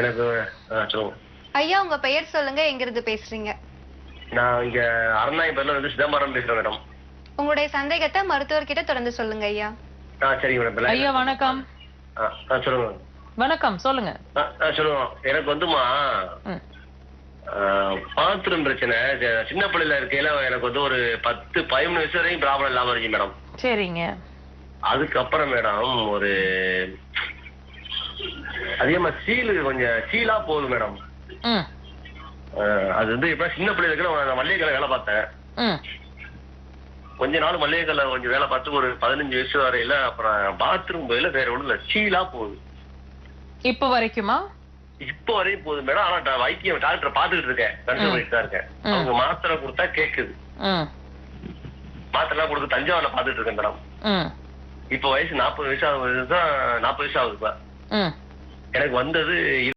எனக்கு சொல்லுங்க. ஐயா உங்க பெயர் சொல்லுங்க, எங்கிருந்து பேசுறீங்க? நான் இங்க அரண்நாயப்பேர்ல வந்து சிதம்பரம் பேசுறேன் மேடம். உங்களுடைய சந்தேகத்தை மருத்துவர்கிட்ட தொடர்ந்து சொல்லுங்க ஐயா. சரிங்க மேடம். ஐயா வணக்கம். சொல்லுங்க. வணக்கம், சொல்லுங்க. சொல்லுங்க. எனக்கு வந்துமா பாத்ரூம் பிரச்சனை. சின்ன பிள்ளைல இருக்கையில எனக்கு வந்து ஒரு 10-11 வயசு வரைக்கும் ப்ராப்ளம் இல்லாம இருந்துச்சு மேடம். சரிங்க. அதுக்கப்புறம் மேடம் ஒரு அதிகமா கொஞ்சம் சீலா போகுது மேடம். அது வந்து இப்ப சின்ன பிள்ளைல இருக்கிற மல்லிகை கடை வேலை பார்த்தேன். கொஞ்ச நாள் மல்லிகை கடை கொஞ்சம் வேலை பார்த்து ஒரு 15 வயசு வரையில அப்புறம் பாத்ரூம் போயில வேற ஒண்ணு இல்ல, சீலா போகுது. இப்ப வரைக்குமா? இப்ப வரையும் போகுது மேடம். ஆனா வைத்தியம் டாக்டர் பாத்துக்கிட்டு இருக்கேன், கண்ட்ரோல் பண்ணிட்டு தான் இருக்கேன். அவங்க மாத்திரை கொடுத்தா கேக்குது. மாத்திரை எல்லாம் கொடுத்து தஞ்சாவூர்ல பாத்துட்டு இருக்கேன் மேடம். இப்ப வயசு 40 வயசு ஆகுது தான், 40 வயசு ஆகுது இப்ப. எனக்கு வந்தது